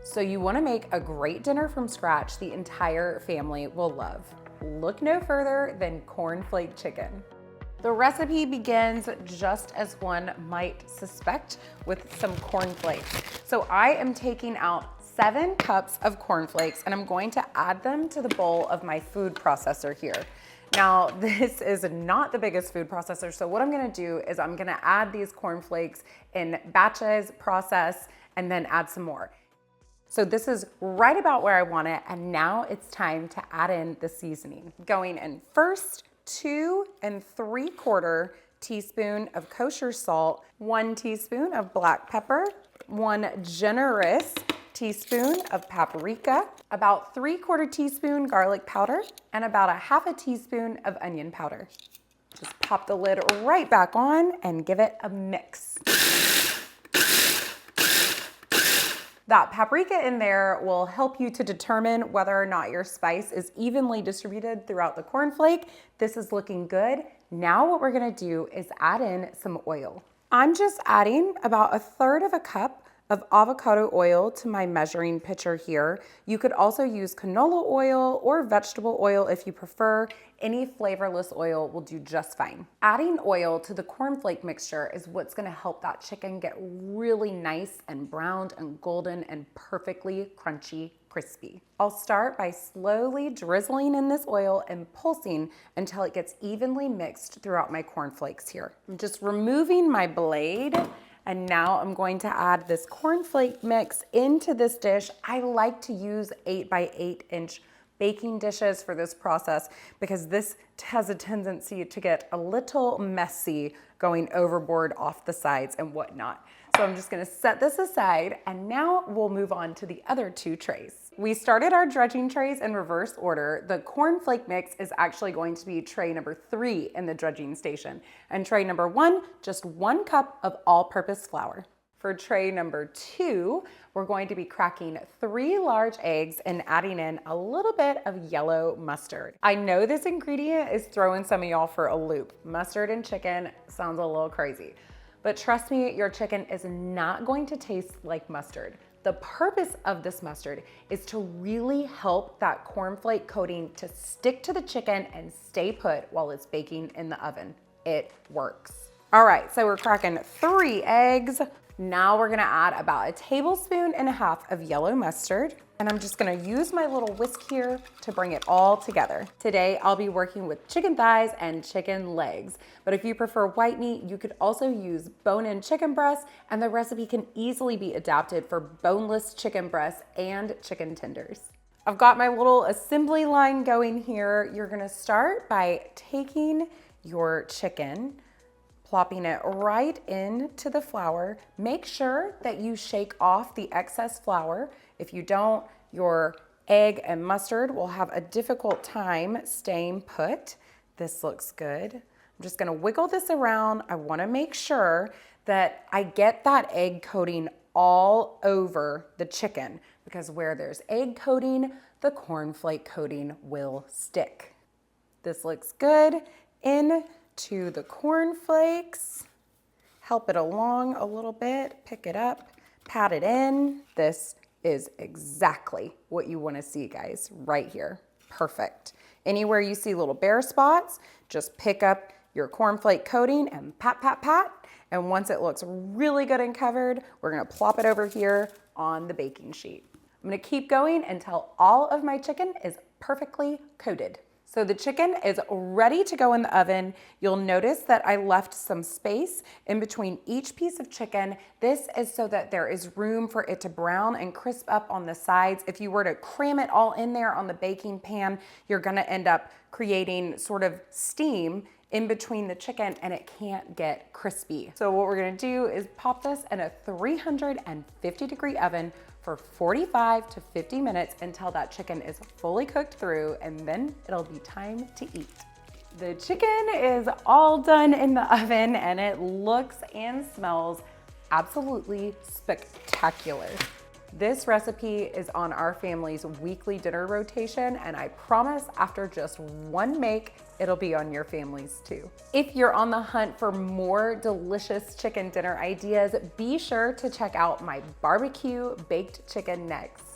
So you wanna make a great dinner from scratch the entire family will love. Look no further than cornflake chicken. The recipe begins just as one might suspect, with some cornflakes. So I am taking out 7 cups of cornflakes and I'm going to add them to the bowl of my food processor here. Now, this is not the biggest food processor, so what I'm gonna do is I'm gonna add these cornflakes in batches, process, and then add some more. So this is right about where I want it, and now it's time to add in the seasoning. Going in first, 2 3/4 teaspoon of kosher salt, 1 teaspoon of black pepper, 1 generous teaspoon of paprika, about 3/4 teaspoon garlic powder, and about a 1/2 teaspoon of onion powder. Just pop the lid right back on and give it a mix. That paprika in there will help you to determine whether or not your spice is evenly distributed throughout the cornflake. This is looking good. Now what we're gonna do is add in some oil. I'm just adding about 1/3 cup of avocado oil to my measuring pitcher here. You could also use canola oil or vegetable oil if you prefer. Any flavorless oil will do just fine. Adding oil to the cornflake mixture is what's gonna help that chicken get really nice and browned and golden and perfectly crunchy, crispy. I'll start by slowly drizzling in this oil and pulsing until it gets evenly mixed throughout my cornflakes here. I'm just removing my blade. And now I'm going to add this cornflake mix into this dish. I like to use 8 by 8 inch baking dishes for this process because this has a tendency to get a little messy going overboard off the sides and whatnot. So I'm just gonna set this aside and now we'll move on to the other 2 trays. We started our dredging trays in reverse order. The cornflake mix is actually going to be tray number 3 in the dredging station. And tray number 1, just 1 cup of all-purpose flour. For tray number 2, we're going to be cracking 3 large eggs and adding in a little bit of yellow mustard. I know this ingredient is throwing some of y'all for a loop. Mustard and chicken sounds a little crazy. But trust me, your chicken is not going to taste like mustard. The purpose of this mustard is to really help that cornflake coating to stick to the chicken and stay put while it's baking in the oven. It works. All right, so we're cracking 3 eggs. Now we're gonna add about 1.5 tablespoons of yellow mustard. And I'm just gonna use my little whisk here to bring it all together. Today, I'll be working with chicken thighs and chicken legs. But if you prefer white meat, you could also use bone-in chicken breasts, and the recipe can easily be adapted for boneless chicken breasts and chicken tenders. I've got my little assembly line going here. You're gonna start by taking your chicken, plopping it right into the flour. Make sure that you shake off the excess flour. If you don't, your egg and mustard will have a difficult time staying put. This looks good. I'm just gonna wiggle this around. I wanna make sure that I get that egg coating all over the chicken because where there's egg coating, the cornflake coating will stick. This looks good. Into the cornflakes, help it along a little bit, pick it up, pat it in. This is exactly what you want to see, guys, right here. Perfect. Anywhere you see little bare spots, just pick up your cornflake coating and pat, pat, pat. And once it looks really good and covered, we're gonna plop it over here on the baking sheet. I'm gonna keep going until all of my chicken is perfectly coated. So the chicken is ready to go in the oven. You'll notice that I left some space in between each piece of chicken. This is so that there is room for it to brown and crisp up on the sides. If you were to cram it all in there on the baking pan, you're gonna end up creating sort of steam in between the chicken and it can't get crispy. So what we're gonna do is pop this in a 350-degree oven for 45 to 50 minutes until that chicken is fully cooked through, and then it'll be time to eat. The chicken is all done in the oven and it looks and smells absolutely spectacular. This recipe is on our family's weekly dinner rotation, and I promise after just one make, it'll be on your family's too. If you're on the hunt for more delicious chicken dinner ideas, be sure to check out my barbecue baked chicken next.